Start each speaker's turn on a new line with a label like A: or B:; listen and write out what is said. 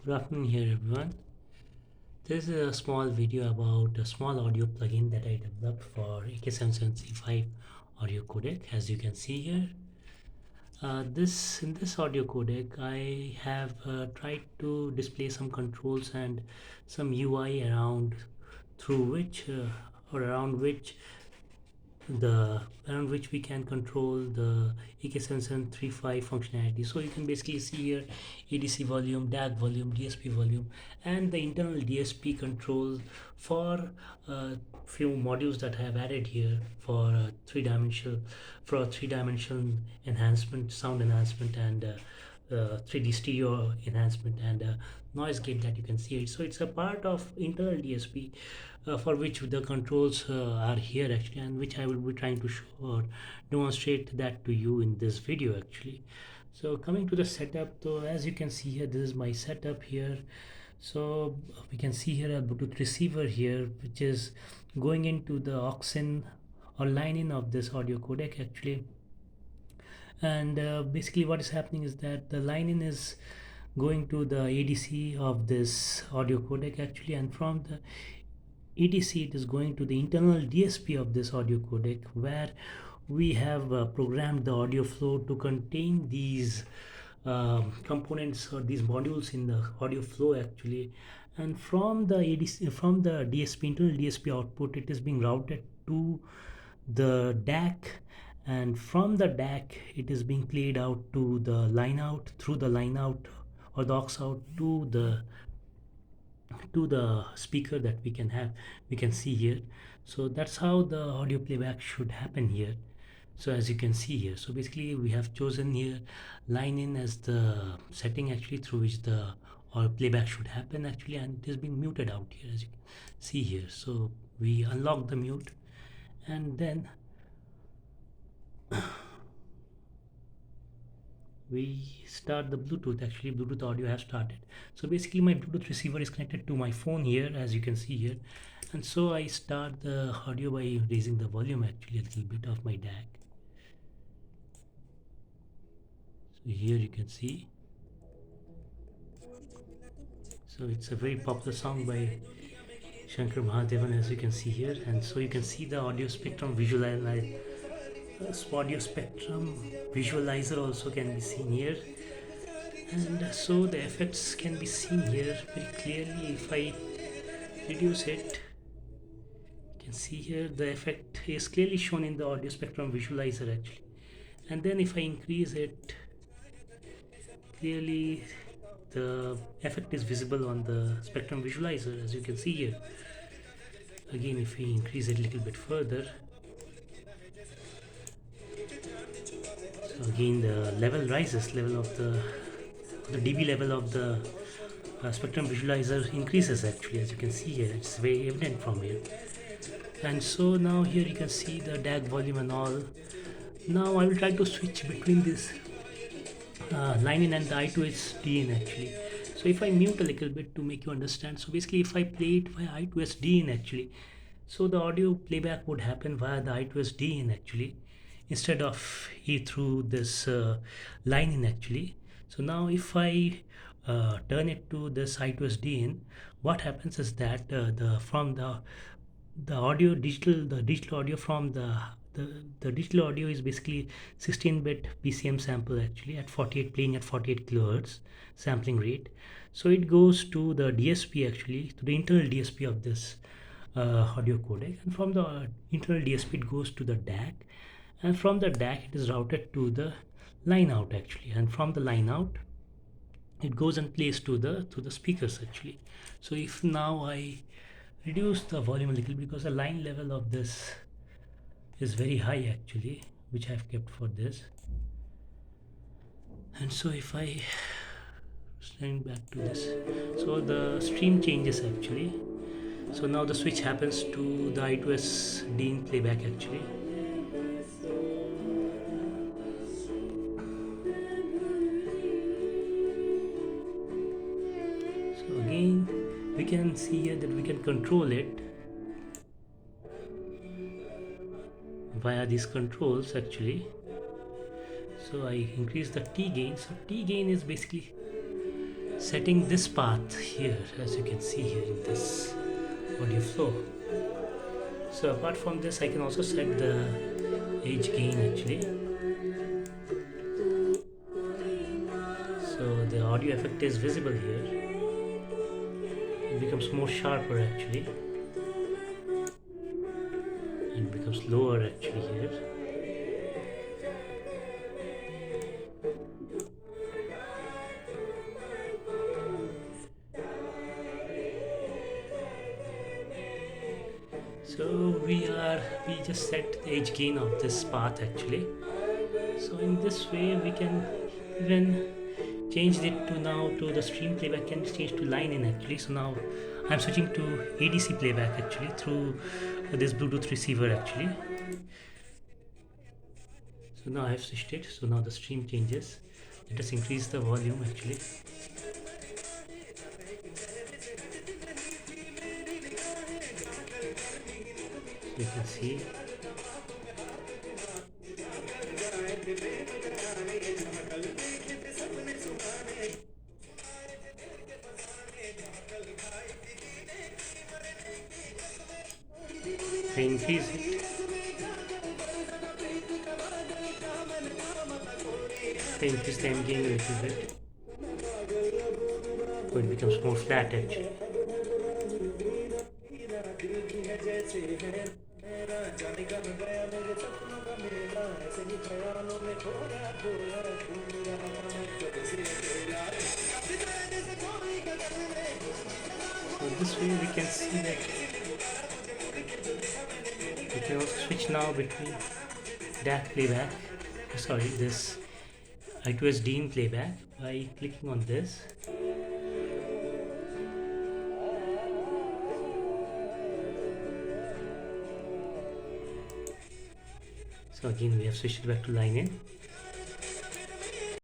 A: Good afternoon here everyone. This is a small video about a small audio plugin that I developed for AK7735 audio codec. As you can see here, this in this audio codec I have tried to display some controls and some UI around through which or around which we can control the AK7735 functionality. So you can basically see here ADC volume, DAC volume, DSP volume, and the internal DSP control for few modules that I have added here for three-dimensional enhancement, sound enhancement, and 3D stereo enhancement and noise gate that you can see it. So it's a part of internal DSP for which the controls are here actually, and which I will be trying to show or demonstrate that to you in this video actually. So coming to the setup, so as you can see here, this is my setup here. So we can see here a Bluetooth receiver here, which is going into the aux-in or line-in of this audio codec actually. And basically what is happening is that the line-in is going to the ADC of this audio codec actually, and from the ADC it is going to the internal DSP of this audio codec, where we have programmed the audio flow to contain these components or these modules in the audio flow actually. And from the ADC, from the DSP, internal DSP output, it is being routed to the DAC, and from the DAC it is being played out to the line out, through the line out or the aux out to the speaker that we can see here. So that's how the audio playback should happen here. So as you can see here, so basically we have chosen here line in as the setting actually through which the or playback should happen actually, and it is being muted out here as you can see here. So we unlock the mute, and then we start the Bluetooth. Actually Bluetooth audio has started. So basically my Bluetooth receiver is connected to my phone here, as you can see here, and so I start the audio by raising the volume actually a little bit of my DAC. So here you can see, so it's a very popular song by Shankar Mahadevan, as you can see here. And so you can see the audio spectrum visualizer also can be seen here, and so the effects can be seen here very clearly. If I reduce it, you can see here the effect is clearly shown in the audio spectrum visualizer actually. And then if I increase it, clearly the effect is visible on the spectrum visualizer, as you can see here. Again, if we increase it a little bit further, so again the level rises, level of the dB level of the spectrum visualizer increases actually, as you can see here. It's very evident from here. And so now here you can see the DAC volume and all. Now I will try to switch between this line-in and the I2S actually. So if I mute a little bit to make you understand, so basically if I play it via I2S actually, so the audio playback would happen via the I2S actually, instead of through this line-in actually. So now if I turn it to this I2S what happens is that the from the audio digital the digital audio from the digital audio is basically 16-bit PCM sample actually, at 48, playing at 48 kilohertz sampling rate. So it goes to the DSP actually, to the internal DSP of this audio codec, and from the internal DSP it goes to the DAC, and from the DAC it is routed to the line out actually, and from the line out it goes and plays to the speakers actually. So if now I reduce the volume a little, because the line level of this is very high actually, which I've kept for this. And so if I send back to this, so the stream changes actually. So now the switch happens to the I2S playback actually. So again we can see here that we can control it via these controls actually. So I increase the T gain. So T gain is basically setting this path here, as you can see here in this audio flow. So apart from this, I can also set the edge gain actually. So the audio effect is visible here. It becomes more sharper actually. It becomes lower actually here. So we just set the edge gain of this path actually. So in this way we can even change it to now to the stream playback can change to line-in actually. So now I'm switching to ADC playback actually through this Bluetooth receiver actually. So now I've switched it. So now the stream changes. Let us increase the volume actually. You can see. I increase it. I increase the M gain a little bit. So it becomes more flat actually. So this way we can see that we can also switch now between DAC playback, sorry, this I2S Line-In playback by clicking on this. So again we have switched it back to line-in.